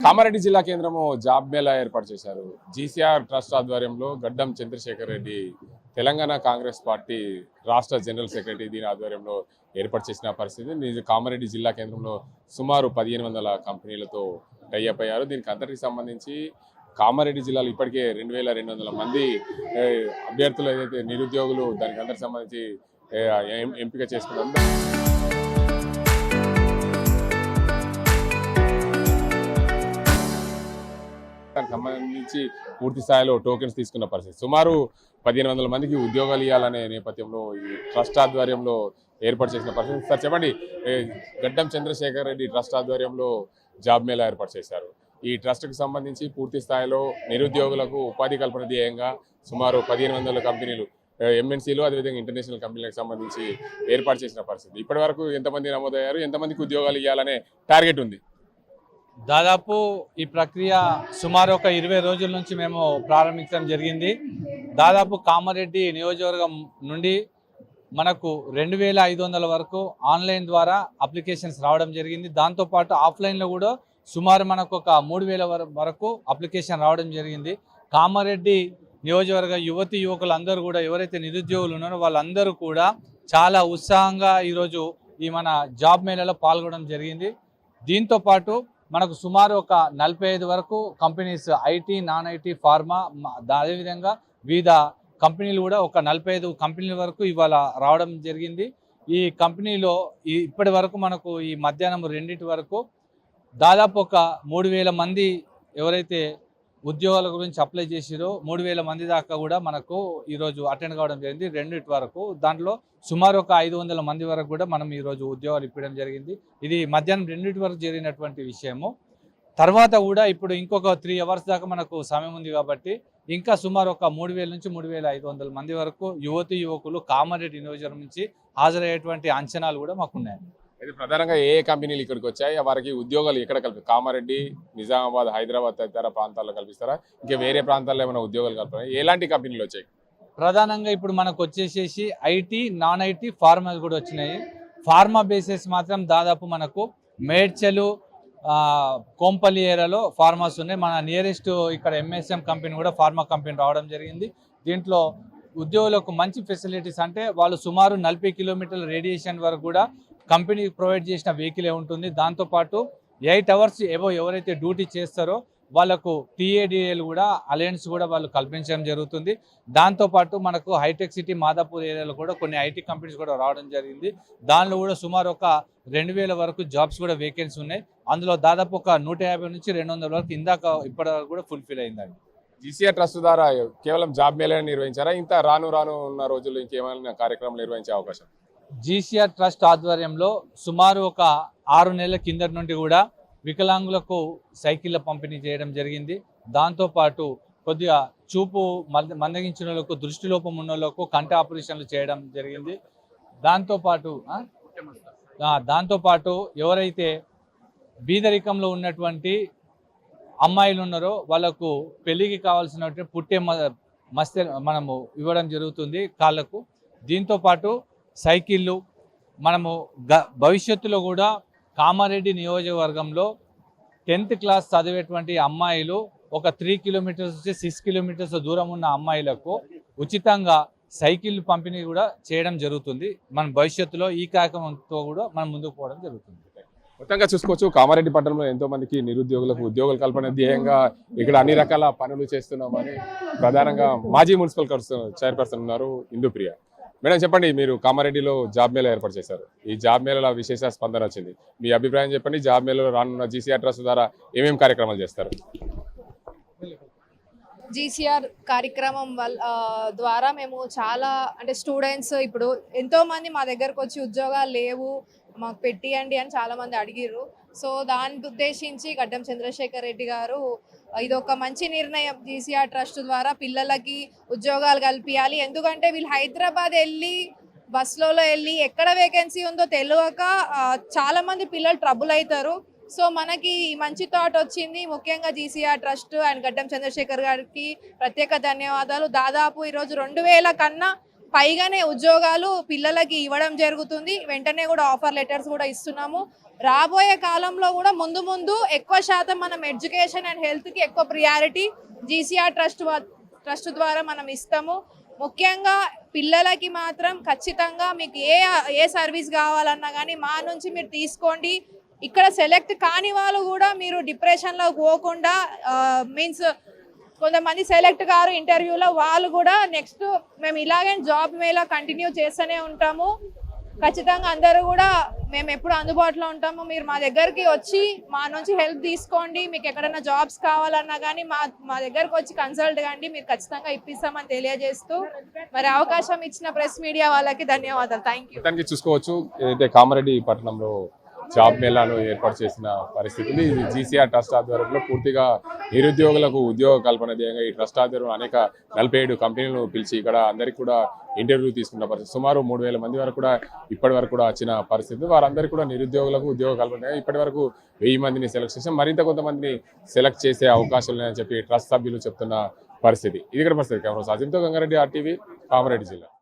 కామారెడ్డి జిల్లా కేంద్రము జాబ్ మేళా ఏర్పాటు చేశారు. జీసీఆర్ ట్రస్ట్ ఆధ్వర్యంలో గడ్డం చంద్రశేఖర్ రెడ్డి తెలంగాణ కాంగ్రెస్ పార్టీ రాష్ట్ర జనరల్ సెక్రటరీ దీని ఆధ్వర్యంలో ఏర్పాటు చేసిన పరిస్థితి. కామారెడ్డి జిల్లా కేంద్రంలో సుమారు 1500 కంపెనీలతో టైఅప్ అయ్యారు. దీనికి అందరికి సంబంధించి కామారెడ్డి జిల్లాలో ఇప్పటికే 2200 మంది అభ్యర్థులు ఏదైతే నిరుద్యోగులు దానికి అందరికి సంబంధించి ఎంపిక చేసుకున్నారు. దానికి సంబంధించి పూర్తి స్థాయిలో టోకెన్స్ తీసుకున్న పరిస్థితి. సుమారు 1500 మందికి ఉద్యోగాలు ఇవ్వాలనే నేపథ్యంలో ఈ ట్రస్ట్ ఆధ్వర్యంలో ఏర్పాటు చేసిన పరిస్థితి. సార్ చెప్పండి, గడ్డం చంద్రశేఖర్ రెడ్డి ట్రస్ట్ ఆధ్వర్యంలో జాబ్ మేళా ఏర్పాటు చేశారు. ఈ ట్రస్ట్కి సంబంధించి పూర్తి స్థాయిలో నిరుద్యోగులకు ఉపాధి కల్పన ధ్యేయంగా సుమారు 1500 కంపెనీలు ఎంఎన్సీలు అదేవిధంగా ఇంటర్నేషనల్ కంపెనీలకు సంబంధించి ఏర్పాటు చేసిన పరిస్థితి. ఇప్పటి వరకు ఎంతమంది నమోదయ్యారు, ఎంతమందికి ఉద్యోగాలు ఇవ్వాలనే టార్గెట్ ఉంది? దాదాపు ఈ ప్రక్రియ సుమారు ఒక 20 రోజుల నుంచి మేము ప్రారంభించడం జరిగింది. దాదాపు కామారెడ్డి నియోజకవర్గం నుండి మనకు 2500 వరకు ఆన్లైన్ ద్వారా అప్లికేషన్స్ రావడం జరిగింది. దాంతోపాటు ఆఫ్లైన్లో కూడా సుమారు మనకు ఒక 3000 వరకు అప్లికేషన్ రావడం జరిగింది. కామారెడ్డి నియోజకవర్గ యువకులు అందరూ కూడా ఎవరైతే నిరుద్యోగులు ఉన్నారో వాళ్ళందరూ కూడా చాలా ఉత్సాహంగా ఈరోజు ఈ మన జాబ్ మేళాలో పాల్గొనడం జరిగింది. దీంతోపాటు మనకు సుమారు ఒక 45 వరకు companies IT, non IT, pharma, అదేవిధంగా వివిధ కంపెనీలు కూడా ఒక 45 కంపెనీల వరకు ఇవాళ రావడం జరిగింది. ఈ కంపెనీలో ఇప్పటి వరకు మనకు ఈ మధ్యాహ్నం 2 వరకు దాదాపు ఒక 3000 మంది ఎవరైతే ఉద్యోగాల గురించి అప్లై చేసిరో 3000 మంది దాకా కూడా మనకు ఈరోజు అటెండ్ కావడం జరిగింది 2 వరకు. దాంట్లో సుమారు ఒక 500 మంది వరకు కూడా మనం ఈరోజు ఉద్యోగాలు ఇవ్వడం జరిగింది. ఇది మధ్యాహ్నం 2 వరకు జరిగినటువంటి విషయము. తర్వాత కూడా ఇప్పుడు ఇంకొక 3 అవర్స్ దాకా మనకు సమయం ఉంది కాబట్టి ఇంకా సుమారు ఒక 3000 నుంచి 3500 మంది వరకు యువకులు కామారెడ్డి నియోజకవర్గం నుంచి హాజరయ్యేటువంటి అంచనాలు కూడా మాకున్నాయి. ఇది ప్రధానంగా ఏ కంపెనీలు ఇక్కడికి వచ్చాయి, వారికి ఉద్యోగాలు ఎక్కడ కామారెడ్డి, నిజామాబాద్, హైదరాబాద్ తదితర ప్రాంతాల్లో కల్పిస్తారా, ఇంకా వేరే ప్రాంతాల్లో ఏమైనా ఉద్యోగాలు కల్పిస్తారా? ఎలాంటి కంపెనీలు వచ్చాయి? ప్రధానంగా ఇప్పుడు మనకు వచ్చేసేసి ఐటీ, నాన్ ఐటీ, ఫార్మా కూడా వచ్చినాయి. ఫార్మా బేసెస్ మాత్రం దాదాపు మనకు మేడ్చలు, కోంపల్లి ఏరియాలో ఫార్మాస్ ఉన్నాయి. మన నియరెస్ట్ ఇక్కడ ఎంఎస్ఎం కంపెనీ కూడా ఫార్మా కంపెనీ రావడం జరిగింది. దీంట్లో ఉద్యోగులకు మంచి ఫెసిలిటీస్ అంటే వాళ్ళు సుమారు 40 కిలోమీటర్ల రేడియేషన్ వరకు కూడా కంపెనీ ప్రొవైడ్ చేసిన వెహికలే ఉంటుంది. దాంతోపాటు 8 అవర్స్ ఎవరైతే డ్యూటీ చేస్తారో వాళ్ళకు టీఏడిఏలు కూడా అలయన్స్ కూడా వాళ్ళు కల్పించడం జరుగుతుంది. దాంతోపాటు మనకు హైటెక్ సిటీ మాదాపూర్ ఏరియాలో కూడా కొన్ని ఐటీ కంపెనీస్ కూడా రావడం జరిగింది. దానిలో కూడా సుమారు ఒక 2000 వరకు జాబ్స్ కూడా వేకెన్సీ ఉన్నాయి. అందులో దాదాపు ఒక 150 నుంచి 200 వరకు ఇప్పటి వరకు కూడా ఫుల్ఫిల్ అయిందండి. జీసీఆర్ ట్రస్ట్ ద్వారా కేవలం జాబ్ మేళా నిర్వహించారా, ఇంత రాను ఉన్న రోజుల్లో ఇంకేమైనా కార్యక్రమాలు నిర్వహించే అవకాశం? జీసీఆర్ ట్రస్ట్ ఆధ్వర్యంలో సుమారు ఒక 6 నెలల కిందటి నుండి కూడా వికలాంగులకు సైకిళ్ళ పంపిణీ చేయడం జరిగింది. దాంతోపాటు కొద్దిగా చూపు మందగించిన వాళ్ళకు, దృష్టిలోపం ఉన్న వాళ్ళకు కంటి ఆపరేషన్లు చేయడం జరిగింది. దాంతోపాటు ఎవరైతే బీదరికంలో ఉన్నటువంటి అమ్మాయిలు ఉన్నారో వాళ్ళకు పెళ్లికి కావాల్సినటువంటి పుట్టే మస్తె మనము ఇవ్వడం జరుగుతుంది కాళ్ళకు. దీంతోపాటు సైకిళ్ళు మనము భవిష్యత్తులో కూడా కామారెడ్డి నియోజకవర్గంలో 10th క్లాస్ చదివేటువంటి అమ్మాయిలు ఒక 3 కిలోమీటర్స్ నుంచి 6 కిలోమీటర్స్ దూరం ఉన్న అమ్మాయిలకు ఉచితంగా సైకిల్ పంపిణీ కూడా చేయడం జరుగుతుంది. మన భవిష్యత్తులో ఈ కార్యక్రమంతో కూడా మనం ముందుకు పోవడం జరుగుతుంది. మొత్తంగా చూసుకోవచ్చు, కామారెడ్డి పట్టణంలో ఎంతో మందికి నిరుద్యోగులకు ఉద్యోగాల కల్పన ధ్యేయంగా ఇక్కడ అన్ని రకాల పనులు చేస్తున్నామని ప్రధానంగా మాజీ మున్సిపల్ చైర్పర్సన్ ఉన్నారు ఇందుప్రియ. మేడం చెప్పండి, మీరు కామారెడ్డిలో జాబ్ మేళా ఏర్పాటు చేశారు. ఈ జాబ్ మేళాలో విశేష స్పందన వచ్చింది. మీ అభిప్రాయం చెప్పండి. జాబ్ మేళాలో రానున్న జీసీఆర్ ట్రస్ట్ ద్వారా ఏమేమి కార్యక్రమాలు చేస్తారు? జీసీఆర్ కార్యక్రమం ద్వారా మేము చాలా అంటే స్టూడెంట్స్ ఇప్పుడు ఎంతోమంది మా దగ్గరకు వచ్చి ఉద్యోగాలు లేవు మాకు పెట్టియండి అని చాలామంది అడిగిర్రు. సో దాన్ని ఉద్దేశించి గడ్డం చంద్రశేఖర్ రెడ్డి గారు ఇది ఒక మంచి నిర్ణయం, జీసీఆర్ ట్రస్ట్ ద్వారా పిల్లలకి ఉద్యోగాలు కల్పించాలి. ఎందుకంటే వీళ్ళు హైదరాబాద్ వెళ్ళి బస్సులో వెళ్ళి ఎక్కడ వేకెన్సీ ఉందో తెలియక చాలామంది పిల్లలు ట్రబుల్ అవుతారు. సో మనకి మంచి థాట్ వచ్చింది. ముఖ్యంగా జీసీఆర్ ట్రస్ట్ అండ్ గడ్డం చంద్రశేఖర్ గారికి ప్రత్యేక ధన్యవాదాలు. దాదాపు ఈరోజు 2000 కన్నా పైగానే ఉద్యోగాలు పిల్లలకి ఇవ్వడం జరుగుతుంది. వెంటనే కూడా ఆఫర్ లెటర్స్ కూడా ఇస్తున్నాము. రాబోయే కాలంలో కూడా ముందు ముందు ఎక్కువ శాతం మనం ఎడ్యుకేషన్ అండ్ హెల్త్కి ఎక్కువ ప్రియారిటీ జీసీఆర్ ట్రస్ట్ ద్వారా మనం ఇస్తాము. ముఖ్యంగా పిల్లలకి మాత్రం ఖచ్చితంగా మీకు ఏ సర్వీస్ కావాలన్నా కానీ మా నుంచి మీరు తీసుకోండి. ఇక్కడ సెలెక్ట్ కాని వాళ్ళు కూడా మీరు డిప్రెషన్లో పోకుండా మీన్స్ కొంతమంది సెలెక్ట్ కారు ఇంటర్వ్యూలో వాళ్ళు కూడా నెక్స్ట్ మేము ఇలాగే జాబ్ మేళ కంటిన్యూ చేస్తూనే ఉంటాము. ఖచ్చితంగా అందరూ కూడా మేము ఎప్పుడు అందుబాటులో ఉంటాము. మీరు మా దగ్గరికి వచ్చి మా నుంచి హెల్ప్ తీసుకోండి. మీకు ఎక్కడైనా జాబ్స్ కావాలన్నా కానీ మా దగ్గరకు వచ్చి కన్సల్ట్ కండి, మీరు ఖచ్చితంగా ఇప్పిస్తామని తెలియజేస్తూ మరి అవకాశం ఇచ్చిన ప్రెస్ మీడియా వాళ్ళకి ధన్యవాదాలు. Thank you. మొత్తానికి చూసుకోవచ్చు ఏదైతే కామారెడ్డి పట్టణంలో జాబ్ మేళాను ఏర్పాటు చేసిన పరిస్థితులు ఇది జీసీఆర్ ట్రస్ట్ ఆధ్వర్యంలో పూర్తిగా నిరుద్యోగులకు ఉద్యోగ కల్పన ధ్యేయంగా ఈ ట్రస్ట్ ఆధ్వర్యంలో అనేక 47 కంపెనీలను పిలిచి ఇక్కడ అందరికీ కూడా ఇంటర్వ్యూ తీసుకున్న పరిస్థితి. సుమారు 3000 మంది వరకు కూడా ఇప్పటి వరకు కూడా వచ్చిన పరిస్థితి. వారందరికీ కూడా నిరుద్యోగులకు ఉద్యోగ కల్పన ఇప్పటి వరకు 1000 మందిని సెలెక్ట్ చేసాం. మరింత కొంతమందిని సెలెక్ట్ చేసే అవకాశాలు ఉన్నాయని చెప్పి ట్రస్ట్ సభ్యులు చెప్తున్న పరిస్థితి. ఇది ఇక్కడ పరిస్థితి. కెమెరా సాజింతో గంగారెడ్డి RTV కామారెడ్డి జిల్లా.